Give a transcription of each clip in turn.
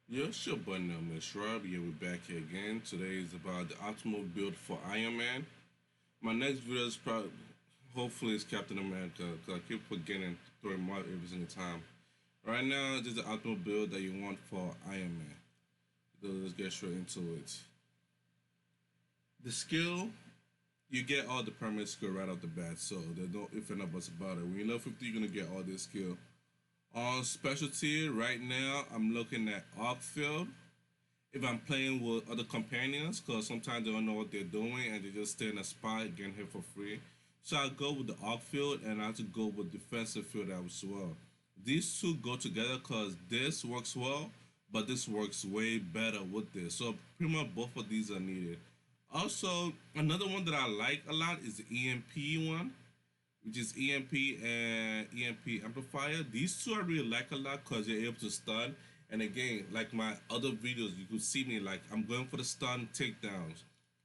Yo, it's your boy now, Miss Rob. Yeah, we're back here again. Today is about the optimal build for Iron Man. My next video is probably, hopefully, it's Captain America because I keep forgetting throwing Mark every single time. Right now, this is the optimal build that you want for Iron Man. So let's get straight into it. The skill, you get all the permanent skill right off the bat, so there's no if and buts about it. When you level 50, you're gonna get all this skill. On specialty, right now, I'm looking at Arc Field. If I'm playing with other companions, because sometimes they don't know what they're doing and they just stay in a spot getting hit for free. So I go with the arc field and I have to go with defensive field as well. These two go together because this works well, but this works way better with this. So pretty much both of these are needed. Also, another one that I like a lot is the EMP one, which is EMP and EMP amplifier. These two I really like a lot because you're able to stun. And again, like my other videos, you could see me like I'm going for the stun takedowns.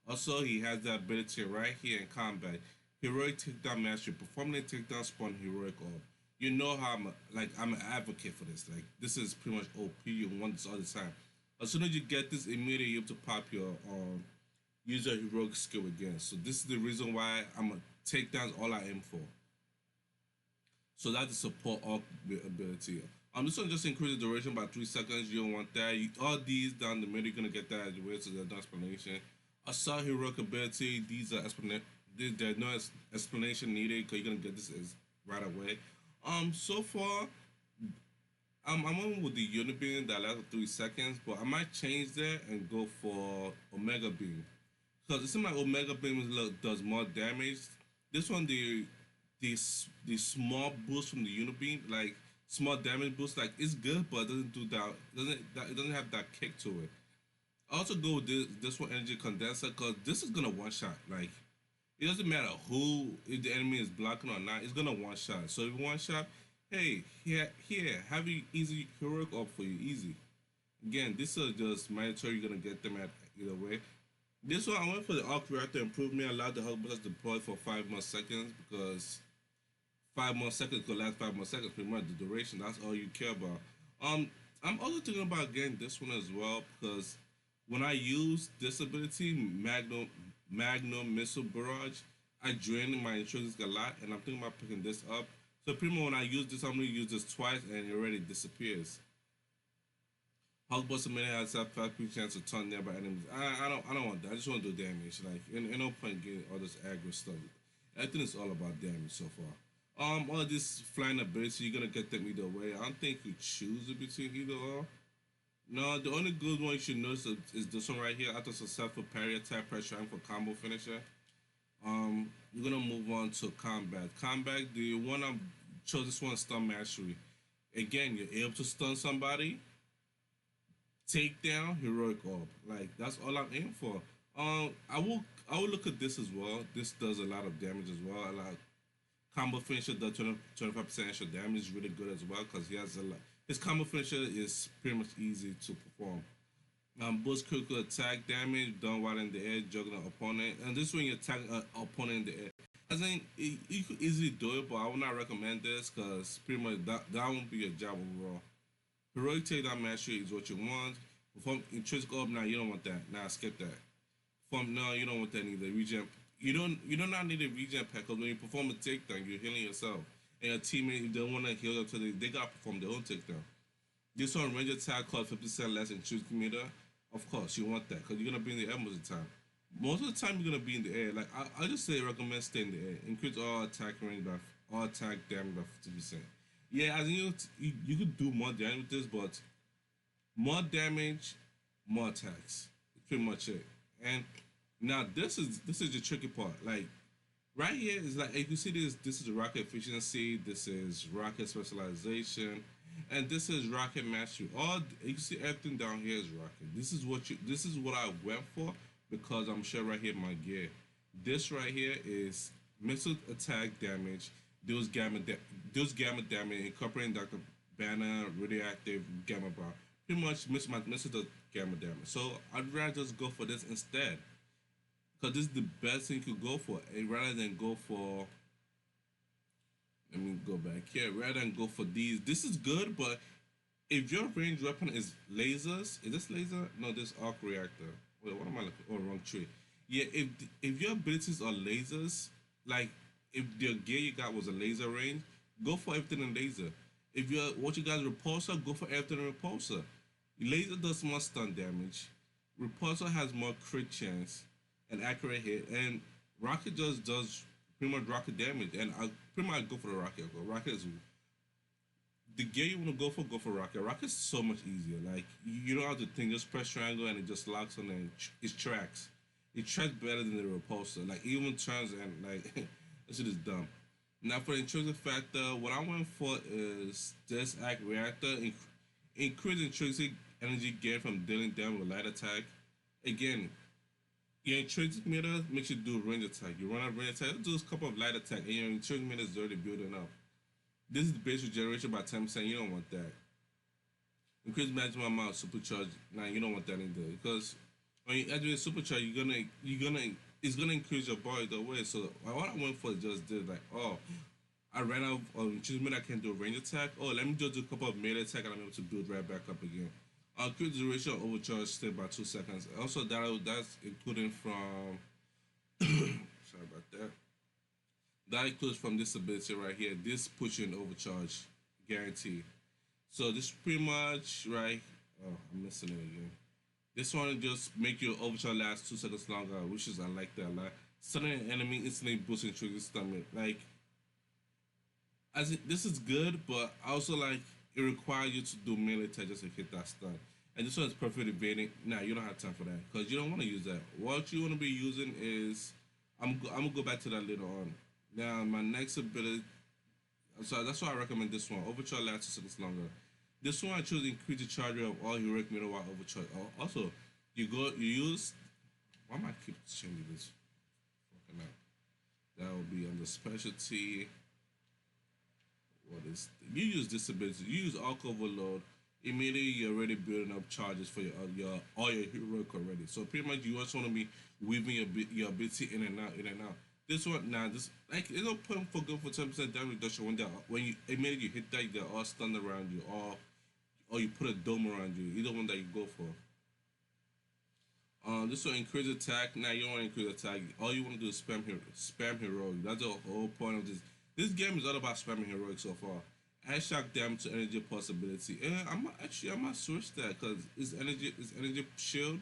Also, he has the ability right here in combat. Heroic takedown mastery. Performing a takedown spawn heroic orb. You know how I'm an advocate for this. Like this is pretty much OP. You want this all the time. As soon as you get this, immediately you have to pop your use your heroic skill again. So this is the reason why I'm a takedowns all I aim for. So that's the support up ability. This one just increase the duration by 3 seconds. You don't want that. All these down the middle, you're gonna get that as well. So there's no explanation. I saw heroic ability. These are explanation. There's no explanation needed because you're gonna get this as right away. So far, I'm on with the Unibeam that lasts 3 seconds, but I might change that and go for Omega Beam because it seems like Omega Beam does more damage. This one, the small boost from the Unibeam, like small damage boost, like it's good, but it doesn't do that. It doesn't have that kick to it. I also go with this one energy condenser because this is gonna one shot. Like it doesn't matter who if the enemy is blocking or not, it's gonna one shot. So if one shot, hey, here, have you easy heroic up for you, easy. Again, this is just mandatory. You're gonna get them at either way. This one I went for the arc reactor improvement, allowed the hug bullets deploy for 5 more seconds because 5 more seconds could last 5 more seconds, pretty much the duration. That's all you care about. I'm also thinking about getting this one as well because when I use this ability, Magnum Missile Barrage, I drain my intrinsic a lot, and I'm thinking about picking this up. So pretty much when I use this, I'm gonna use this twice, and it already disappears. Hulkbuster Minute has a 5% chance to turn nearby enemies. I don't want that. I just want to do damage. Like, in no point getting all this aggro stuff. I think it's all about damage so far. All this flying ability, you're gonna get them either way. I don't think you choose between either or. No, the only good one you should notice is this one right here. After successful parry attack, pressure and for combo finisher. You're gonna move on to combat. Combat, the one I chose this one stun mastery. Again, you're able to stun somebody, takedown, heroic orb. Like that's all I'm aiming for. I will look at this as well. This does a lot of damage as well. A lot combo finisher does 25% extra damage. Is really good as well because he has a lot. His combo finisher is pretty much easy to perform. Boost critical attack damage done while in the air, juggling an opponent. And this when you attack an opponent in the air. I think you could easily do it, but I would not recommend this because pretty much that won't be your job overall. Heroic takedown mastery is what you want. Perform intrinsic orb, now you don't want that. Nah, skip that. Perform no, you don't want that either. Regen, you do not need a regen pack because when you perform a takedown, you're healing yourself. And your teammate, you don't want to heal them so they gotta perform their own takedown. This one range attack costs 50% less intrinsic meter. Of course, you want that because you're gonna be in the air most of the time. Most of the time you're gonna be in the air. Like I just say recommend stay in the air. Increase all attack range by all attack damage by 50%. Yeah, I think you could do more damage with this, but more damage, more attacks. Pretty much it. And now this is the tricky part. Like right here is like if you see this is rocket efficiency, this is rocket specialization, and this is rocket mastery. All you see everything down here is rocket. This is what I went for because I'm sure right here my gear. This right here is missile attack damage, those gamma damage incorporating Dr. Banner radioactive gamma bar. Pretty much misses the gamma damage. So I'd rather just go for this instead because this is the best thing you could go for, and rather than go for. Let me go back here. Rather than go for these, this is good, but if your range weapon is lasers, is this laser? No, this arc reactor. Wait, what am I looking? Oh, wrong tree. Yeah, if your abilities are lasers, like if the gear you got was a laser range, go for everything in laser. If you're what you got is repulsor, go for everything in repulsor. Laser does more stun damage. Repulsor has more crit chance and accurate hit, and rocket just does pretty much rocket damage. And I pretty much go for the rocket. Rocket is the gear you want to go for rocket. Rocket's so much easier. Like you don't have to think, just press triangle and it just locks on and it tracks. It tracks better than the repulsor. Like even turns and like this shit is dumb. Now for the intrinsic factor, what I went for is this act reactor increase intrinsic energy gain from dealing damage with light attack. Again, your intrinsic meter makes you do range attack. You run out of range attack, do a couple of light attack, and your intrinsic meter is already building up. This is base regeneration by 10%. You don't want that. Increase maximum amount of supercharge. Nah, you don't want that either. Because when you activate supercharge, it's gonna increase your body the way. So what I went for just did like, oh, I ran out of achievement. I can't do a range attack. Oh, let me just do a couple of melee attack and I'm able to build right back up again. Increase duration of overcharge stay by 2 seconds. Also, that's including from sorry about that. That includes from this ability right here. This puts you in overcharge guarantee. So this pretty much right. Oh, I'm missing it again. This one just make your overcharge last 2 seconds longer, which is I like that a lot. Stunning an enemy instantly boosting trigger stomach. Like this is good, but I also like it requires you to do melee attack just to hit that stun. And this one is perfect evading. Nah, you don't have time for that because you don't want to use that. What you want to be using is I'm gonna go back to that later on. Now my next ability, so that's why I recommend this one. Overcharge lasts 2 seconds longer. This one I chose increase the charge rate of all heroic meter while overcharge. Also, you use. Why am I keep changing this? Fucking up. That will be under specialty. What is you use disability? You use arc overload. Immediately you're already building up charges for your all your heroic already. So pretty much you also want to be weaving your ability in and out, in and out. This one now, this like it's no point for good for 10% damage reduction when you immediately you hit that they're all stunned around you, or you put a dome around you. Either one that you go for. This will increase attack. Now you don't want to increase attack. All you want to do is spam heroic. That's the whole point of this. This game is all about spamming heroic so far. Add shock damage to energy possibility. And I might switch that because it's energy shield.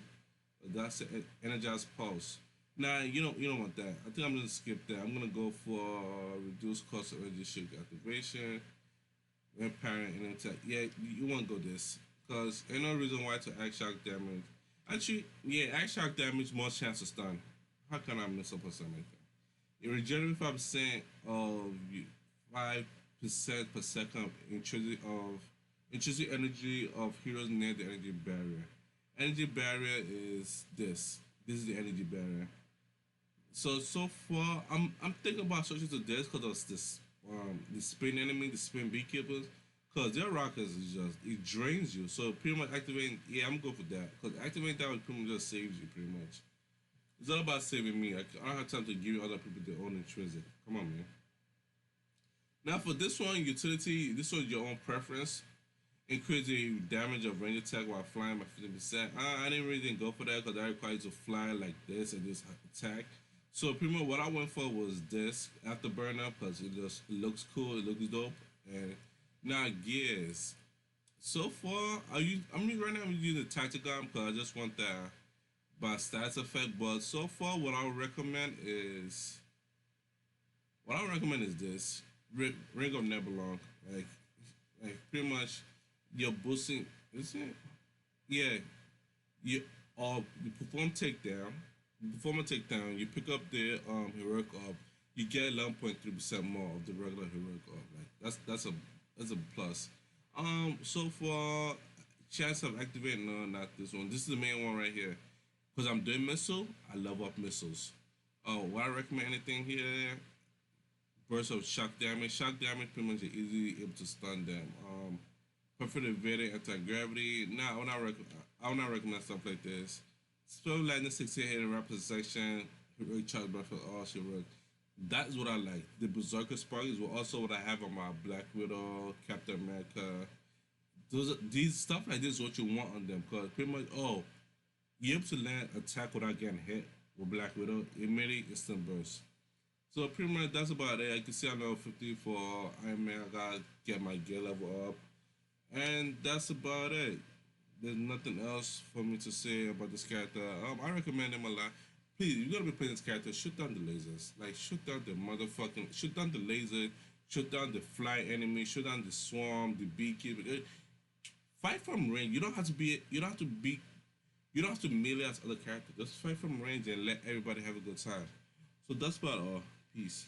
That's an energized pulse. Nah, you don't want that. I think I'm gonna skip that. I'm gonna go for reduced cost of energy shield activation. And parent and attack. Yeah, you want to go this because ain't no reason why to act shock damage. Actually, yeah, act shock damage more chance to stun. How can I miss up on something like that? It regenerates 5% of 5% per second of intrinsic energy of heroes near the energy barrier. Energy barrier is this. This is the energy barrier. So far, I'm thinking about switching to this because of this the spin enemy, the spin beekeepers, because their rockets is just it drains you. So pretty much activating, yeah, I'm good for that because activating that would pretty much just saves you pretty much. It's all about saving me. I don't have time to give other people their own intrinsic. Come on, man. Now for this one, utility, this one's your own preference. Increase the damage of range attack while flying by 50%. I didn't really go for that because that requires you to fly like this and just attack. So pretty much what I went for was this afterburner because it looks cool, it looks dope. And now gears. So far, right now I'm using the tactical because I just want that by stats effect. But so far, what I would recommend is this Ring of Nebulon. Like pretty much you're boosting. Is it? Yeah. You perform takedown. You perform a takedown. You pick up the heroic orb. You get 11.3% more of the regular heroic orb. Like that's a plus. So far, chance of activating, no, not this one. This is the main one right here. Because I'm doing missile, I level up missiles. What I recommend anything here, burst of shock damage. Shock damage pretty much you're easily able to stun them. Perfect evading anti-gravity. Nah, I would not recommend stuff like this. Spell lightning 16 hit rapid section, heroic charge buff for all heroic. That is what I like. The Berserker Spark is also what I have on my Black Widow, Captain America. These stuff like this is what you want on them, cause pretty much you're able to land attack without getting hit with Black Widow. Immediately instant burst. So pretty much that's about it. I can see I'm level 50 for Iron Man. I gotta get my gear level up, and that's about it. There's nothing else for me to say about this character. I recommend him a lot. Please, you're gonna be playing this character. Shoot down the lasers. Like shoot down the motherfucking. Shoot down the laser. Shoot down the fly enemy. Shoot down the swarm. The beekeeper. Fight from range. You don't have to be. You don't have to be. You don't have to melee as other characters. Just fight from range and let everybody have a good time. So that's about all. Peace.